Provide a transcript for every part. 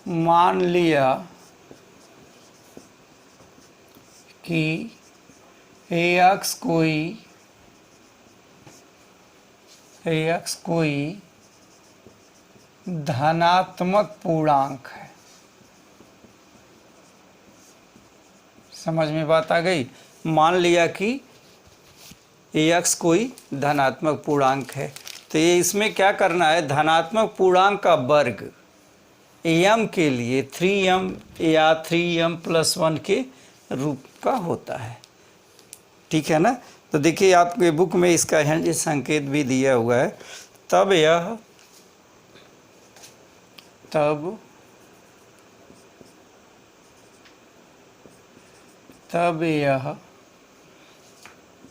मान लिया कि AX कोई धनात्मक पूर्णांक है। समझ में बात आ गई? मान लिया कि AX कोई धनात्मक पूर्णांक है, तो ये इसमें क्या करना है, धनात्मक पूर्णांक का वर्ग m के लिए 3m या 3m+1 के रूप का होता है। ठीक है ना? तो देखिए आपके बुक में इसका हैंड संकेत भी दिया हुआ है। तब यह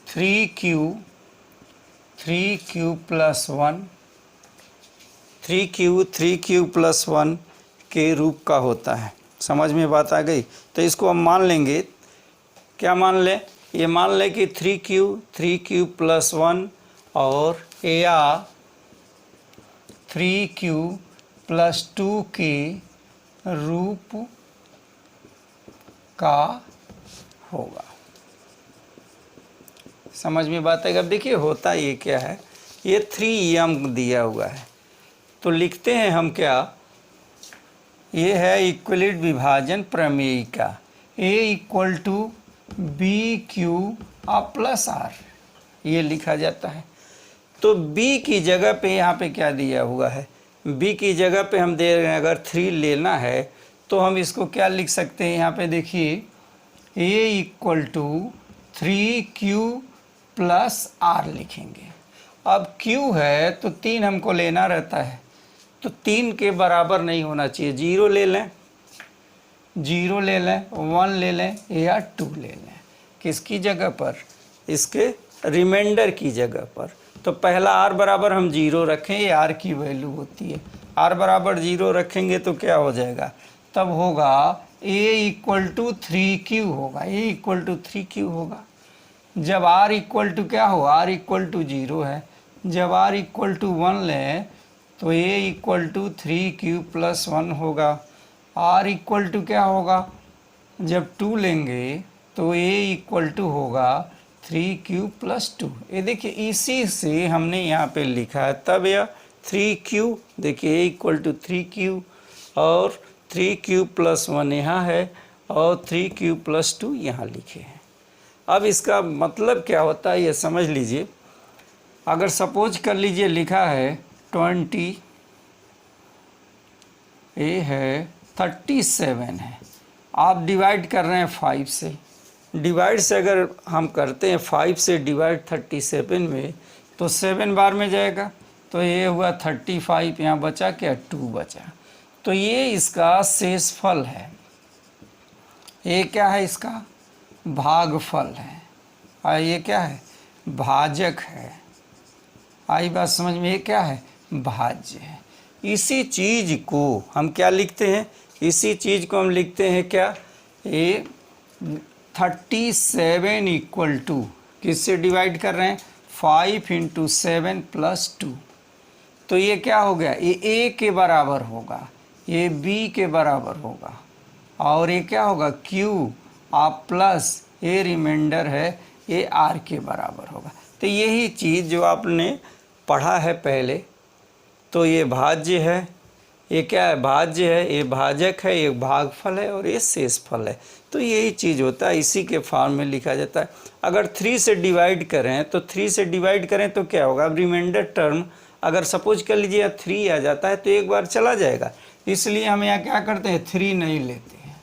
3q+1 के रूप का होता है। समझ में बात आ गई? तो इसको हम मान लेंगे, क्या मान लें, ये मान लें कि 3q+1 और या 3q+2 के रूप का होगा। समझ में बात है? अब देखिए होता ये क्या है, ये 3m दिया हुआ है, तो लिखते हैं हम क्या, ये है इक्विलिट विभाजन प्रमेय का A = BQ+R, ये लिखा जाता है। तो B की जगह पे यहाँ पे क्या दिया हुआ है, B की जगह पे हम दे रहे हैं, अगर 3 लेना है तो हम इसको क्या लिख सकते हैं, यहाँ पे देखिए A = 3q+R लिखेंगे। अब Q है तो 3 हमको लेना रहता है, तो 3 के बराबर नहीं होना चाहिए, 0 ले लें, 1 ले लें या 2 ले लें। किसकी जगह पर, इसके रिमाइंडर की जगह पर। तो पहला r बराबर हम 0 रखें, ये r की वैल्यू होती है, r बराबर 0 रखेंगे तो क्या हो जाएगा, तब होगा A = 3q होगा, A = 3q होगा। जब r क्या हो, r = 0 है, जब r = 1 लें तो A = 3q+1 होगा। r क्या होगा, जब 2 लेंगे तो A = होगा 3q+2। ये देखिए इसी से हमने यहाँ पे लिखा है, तब यह 3q, देखिए A = 3q और 3q+1 यहाँ है और 3q+2 यहाँ लिखे हैं। अब इसका मतलब क्या होता है ये समझ लीजिए। अगर सपोज कर लीजिए लिखा है 20, A है 37 है, आप डिवाइड कर रहे हैं 5 से, डिवाइड से अगर हम करते हैं 5 से डिवाइड 37 में तो 7 बार में जाएगा, तो ये हुआ 35, यहाँ बचा क्या, 2 बचा। तो ये इसका शेषफल है, ये क्या है, इसका भागफल है, और ये क्या है, भाजक है। आई बात समझ में? ये क्या है, भाज्य है। इसी चीज़ को हम क्या लिखते हैं, इसी चीज़ को हम लिखते हैं क्या, ये 37 = किससे डिवाइड कर रहे हैं, 5 × 7 + 2। तो ये क्या हो गया, ये A के बराबर होगा, ये B के बराबर होगा, और ये क्या होगा, Q आप प्लस ये रिमाइंडर है, ये R के बराबर होगा। तो यही चीज़ जो आपने पढ़ा है पहले, तो ये भाज्य है, ये क्या है, भाज्य है, ये भाजक है, ये भागफल है और ये शेषफल है। तो यही चीज़ होता है, इसी के फॉर्म में लिखा जाता है। अगर 3 से डिवाइड करें तो 3 से डिवाइड करें तो क्या होगा, अब रिमाइंडर टर्म अगर सपोज कर लीजिए 3 आ जाता है तो एक बार चला जाएगा, इसलिए हम यहाँ क्या करते हैं, 3 नहीं लेते हैं।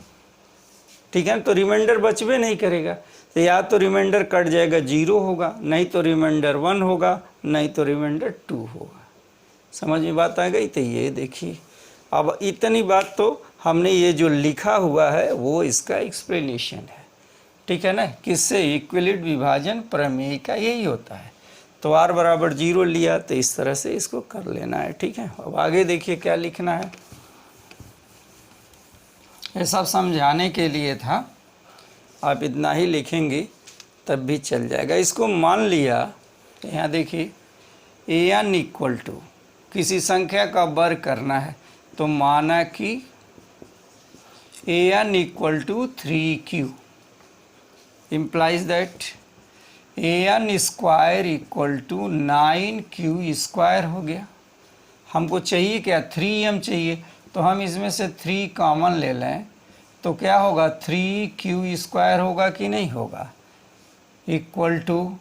ठीक है, तो रिमाइंडर बचबे नहीं करेगा, तो या तो रिमाइंडर कट जाएगा 0 होगा, नहीं तो रिमाइंडर 1 होगा, नहीं तो रिमाइंडर 2 होगा। समझ में बात आ गई? तो ये देखिए, अब इतनी बात तो हमने ये जो लिखा हुआ है वो इसका एक्सप्लेनेशन है। ठीक है ना, किससे, इक्विलिट विभाजन प्रमेय का यही होता है। तो r बराबर 0 लिया तो इस तरह से इसको कर लेना है। ठीक है, अब आगे देखिए क्या लिखना है, ये सब समझाने के लिए था, आप इतना ही लिखेंगे तब भी चल जाएगा। इसको मान लिया, यहाँ देखिए an = किसी संख्या का वर्ग करना है, तो माना कि a n equal to 3q implies that a n square equal to 9q square हो गया। हमको चाहिए क्या, 3m चाहिए, तो हम इसमें से 3 कॉमन ले लें तो क्या होगा, 3q स्क्वायर होगा कि नहीं होगा, इक्वल टू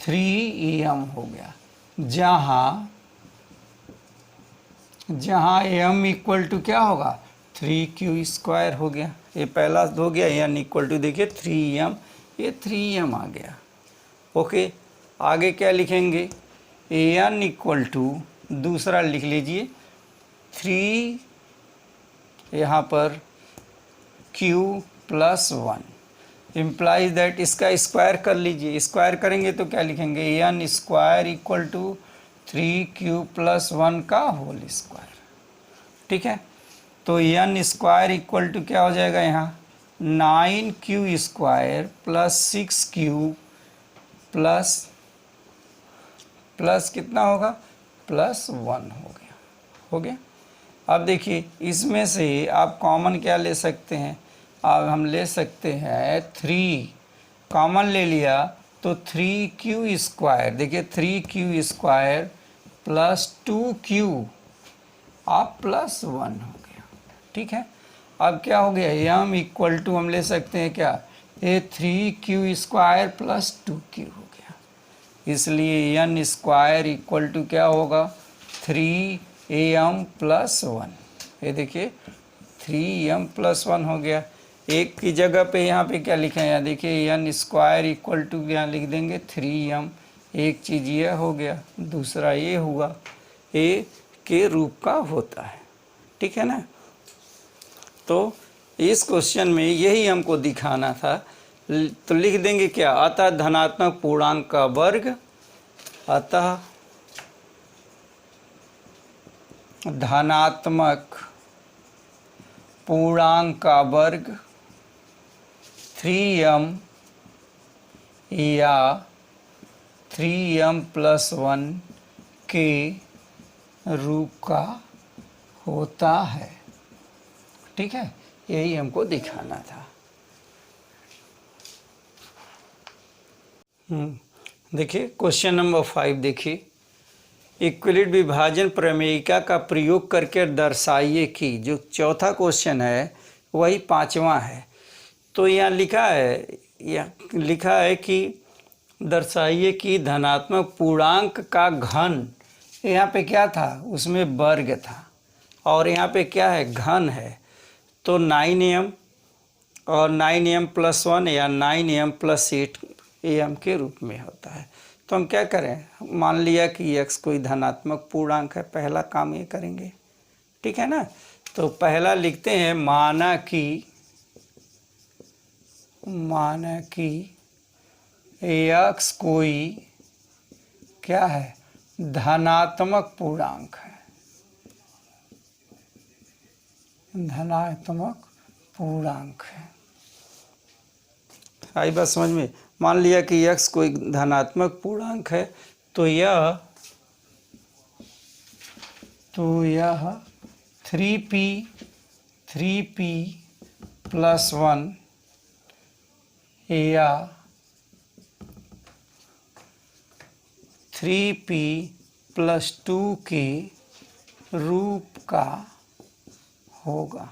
3m हो गया। जहाँ m इक्वल टू क्या होगा, 3q स्क्वायर हो गया। ये पहला हो गया, n इक्वल टू देखिए 3m, ये 3m आ गया। ओके, आगे क्या लिखेंगे, an इक्वल टू दूसरा लिख लीजिए 3 यहाँ पर q प्लस 1 इम्प्लाइज दैट, इसका स्क्वायर कर लीजिए। स्क्वायर करेंगे तो क्या लिखेंगे, n square equal to 3q plus 1 का होल स्क्वायर। ठीक है, तो एन स्क्वायर इक्वल टू क्या हो जाएगा, यहाँ 9q square plus 6q plus कितना होगा, प्लस 1 हो गया। अब देखिए इसमें से आप कॉमन क्या ले सकते हैं, अब हम ले सकते हैं 3 कॉमन ले लिया तो 3q स्क्वायर, देखिए 3q स्क्वायर प्लस 2q आप प्लस 1 हो गया। ठीक है, अब क्या हो गया, m इक्वल टू हम ले सकते हैं क्या, ये 3q स्क्वायर प्लस 2q हो गया। इसलिए n स्क्वायर इक्वल टू क्या होगा, 3am प्लस 1। ये देखिए 3m प्लस 1 हो गया। एक की जगह पे यहाँ पे क्या लिखा है, यहाँ देखिए n स्क्वायर इक्वल टू यहाँ लिख देंगे 3m। एक चीज़ ये हो गया, दूसरा ये हुआ, a के रूप का होता है। ठीक है ना, तो इस क्वेश्चन में यही हमको दिखाना था। तो लिख देंगे क्या, अतः धनात्मक पूर्णांक का वर्ग, अतः धनात्मक पूर्णांक का वर्ग 3m या 3m प्लस 1 के रूप का होता है। ठीक है, यही हमको दिखाना था। देखिए क्वेश्चन नंबर 5 देखिए, इक्विलिब्रियम विभाजन प्रमेयिका का प्रयोग करके दर्शाइए कि, जो चौथा क्वेश्चन है वही पांचवा है। तो यहाँ लिखा है कि दर्शाइए कि धनात्मक पूर्णांक का घन, यहाँ पे क्या था, उसमें वर्ग था और यहाँ पे क्या है, घन है। तो 9m और 9m प्लस 1 या 9m प्लस 8am के रूप में होता है। तो हम क्या करें, मान लिया कि x कोई धनात्मक पूर्णांक है, पहला काम ये करेंगे। ठीक है ना, तो पहला लिखते हैं, माना कि x कोई क्या है, धनात्मक पूर्णांक है, धनात्मक पूर्णांक है। आई बात समझ में, मान लिया कि x कोई धनात्मक पूर्णांक है, तो यह 3p प्लस 1 या 3p प्लस 2 के रूप का होगा।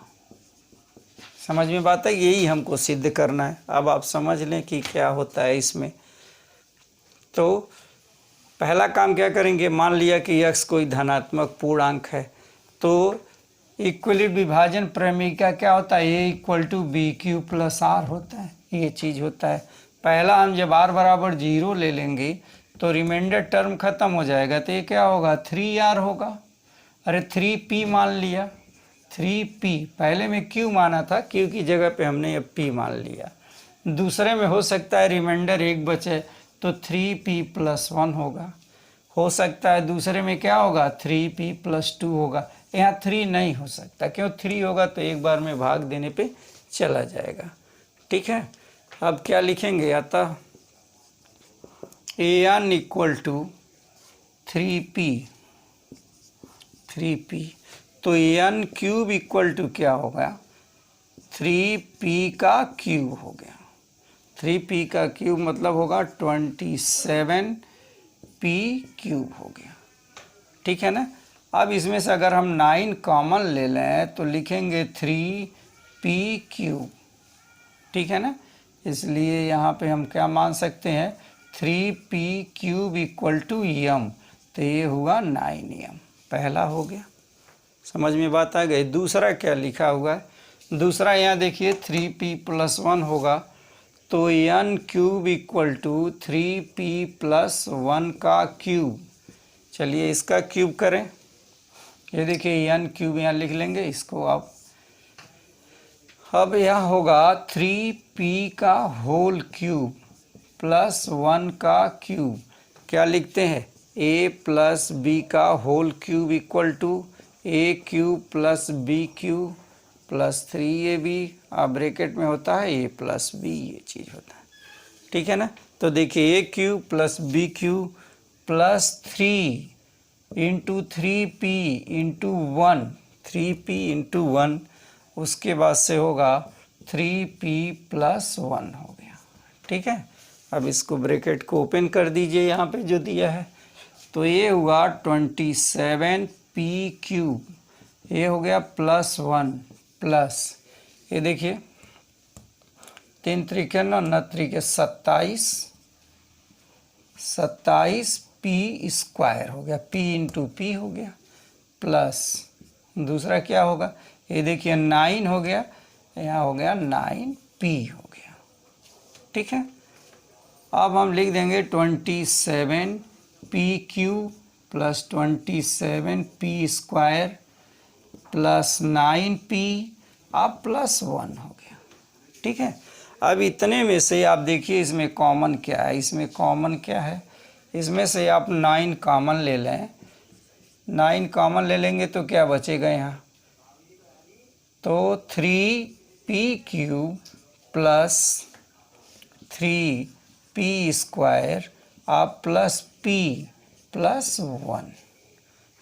समझ में बात है, यही हमको सिद्ध करना है। अब आप समझ लें कि क्या होता है इसमें। तो पहला काम क्या करेंगे, मान लिया कि x कोई धनात्मक पूर्णांक है, तो इक्विलिब्रियम विभाजन प्रमेयिका क्या होता है, a equal to b q plus r होता है, ये चीज़ होता है। पहला हम जब r बराबर 0 ले लेंगे तो रिमाइंडर टर्म खत्म हो जाएगा, तो ये क्या होगा, 3r होगा। अरे 3p मान लिया, 3p पहले में q माना था, q की जगह पे हमने अब p मान लिया। दूसरे में हो सकता है रिमाइंडर 1 बचे तो 3p प्लस 1 होगा। हो सकता है दूसरे में क्या होगा, 3p प्लस 2 होगा। यहाँ 3 नहीं हो सकता, क्यों, 3 होगा तो एक बार में भाग देने पे चला जाएगा। ठीक है, अब क्या लिखेंगे, अतः an इक्वल टू 3p, तो an क्यूब इक्वल टू क्या होगा, 3p का क्यूब हो गया। 3p का क्यूब मतलब होगा 27p क्यूब हो गया। ठीक है ना। अब इसमें से अगर हम 9 कॉमन ले लें तो लिखेंगे 3p क्यूब। ठीक है ना। इसलिए यहाँ पे हम क्या मान सकते हैं, 3p cube equal to m, तो ये हुआ 9m। पहला हो गया, समझ में बात आ गई। दूसरा क्या लिखा हुआ है, दूसरा यहाँ देखिए 3p + 1 होगा, तो n cube equal to 3p + 1 का क्यूब। चलिए इसका क्यूब करें। ये देखिए n क्यूब यहाँ लिख लेंगे इसको आप। अब यह होगा 3p का होल क्यूब + 1 का क्यूब। क्या लिखते हैं, a + b का whole cube equal to a cube + b cube + 3ab। Bracket में होता है a + b, ये चीज़ होता है। ठीक है ना। तो देखिए a cube + b cube + 3 × 3p × 1, 3p × 1, उसके बाद से होगा 3p + 1 हो गया। ठीक है। अब इसको ब्रैकेट को ओपन कर दीजिए यहाँ पे जो दिया है, तो ये हुआ 27p क्यूब, ये हो गया +1 प्लस, ये देखिए 3 त्रिके 9, 9 त्रिके 27, 27p स्क्वायर हो गया, p × p हो गया, प्लस दूसरा क्या होगा, ये देखिए 9 हो गया, यहाँ हो गया 9p हो गया। ठीक है। अब हम लिख देंगे 27p cube + 27p square + 9p, अब +1 हो गया। ठीक है। अब इतने में से आप देखिए इसमें कॉमन क्या है, इसमें कॉमन क्या है, इसमें से आप 9 कॉमन ले लें। 9 कॉमन ले लेंगे तो क्या बचेगा यहाँ, तो 3p क्यूब + 3p स्क्वायर आप +p + 1।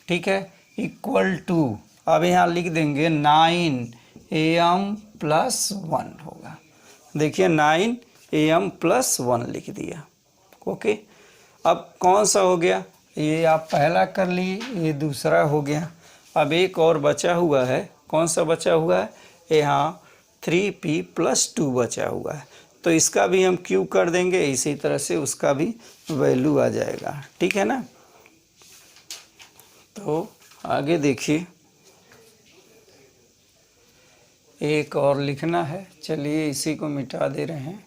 ठीक है, इक्वल टू, अब यहाँ लिख देंगे 9am + 1 होगा। देखिए 9am + 1 लिख दिया। ओके। अब कौन सा हो गया, ये आप पहला कर लिए, ये दूसरा हो गया। अब एक और बचा हुआ है, कौन सा बचा हुआ है, यहाँ 3p + 2 बचा हुआ है, तो इसका भी हम क्यूब कर देंगे, इसी तरह से उसका भी वैल्यू आ जाएगा। ठीक है ना। तो आगे देखिए, एक और लिखना है, चलिए इसी को मिटा दे रहे हैं।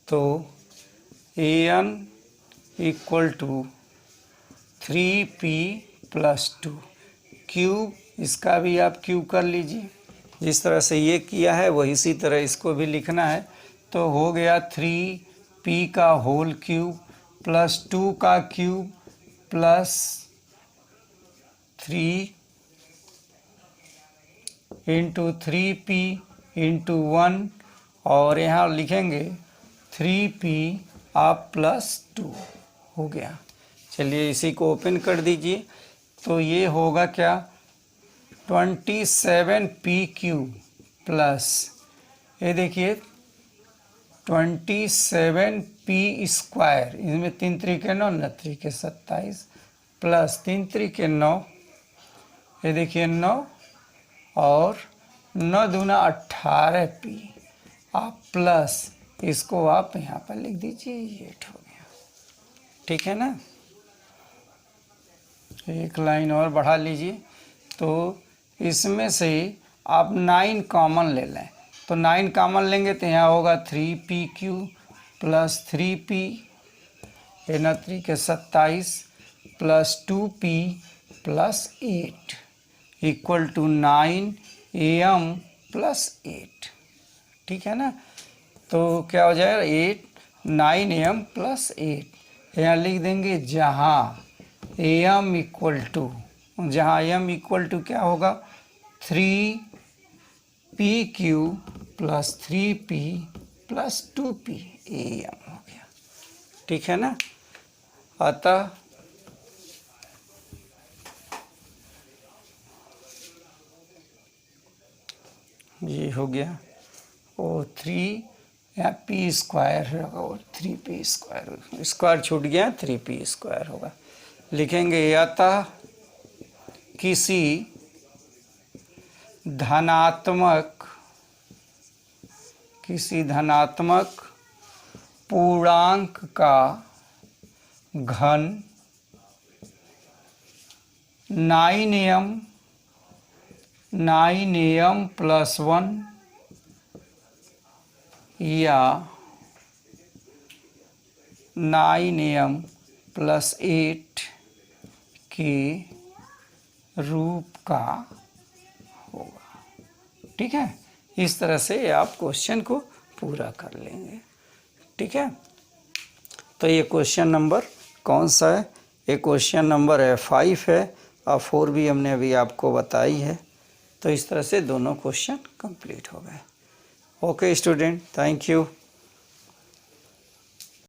तो an equal to 3p + 2 cube, इसका भी आप क्यूब कर लीजिए। जिस तरह से ये किया है वही इसी तरह इसको भी लिखना है। तो हो गया 3p का होल क्यूब + 2 का क्यूब + 3 × 3p × 1, और यहाँ लिखेंगे 3p आप +2 हो गया। चलिए इसी को ओपन कर दीजिए, तो ये होगा क्या, 27p क्यूब प्लस, ये देखिए 27p स्क्वायर, इसमें 3 त्रिके 9, 9 त्रिके 27 प्लस 3 त्रिके 9, ये देखिए 9 और 9 दूना 18p, आप प्लस इसको आप यहाँ पर लिख दीजिए, ये हो गया। ठीक है ना। एक लाइन और बढ़ा लीजिए, तो इसमें से आप 9 कॉमन ले लें, तो 9 कॉमन लेंगे तो यहाँ होगा 3p cube + 3p, 9 त्रिके 27 + 2p + 8 equal to 9am + 8। ठीक है ना। तो क्या हो जाएगा, 9am + 8, यहाँ लिख देंगे जहाँ am इक्वल टू, जहाँ m इक्वल टू क्या होगा, 3p cube + 3p + 2p am हो गया। ठीक है ना। अतः ये हो गया और 3 या पी स्क्वायर होगा और 3p स्क्वायर, स्क्वायर छूट गया 3p स्क्वायर होगा। लिखेंगे अतः किसी धनात्मक पूर्णांक का घन 9m प्लस 1 या 9m प्लस 8 के रूप का होगा। ठीक है, इस तरह से आप क्वेश्चन को पूरा कर लेंगे। ठीक है, तो ये क्वेश्चन नंबर कौन सा है? ये क्वेश्चन नंबर है 5 है और 4 भी हमने अभी आपको बताई है। तो इस तरह से दोनों क्वेश्चन कंप्लीट हो गए। Okay student, thank you.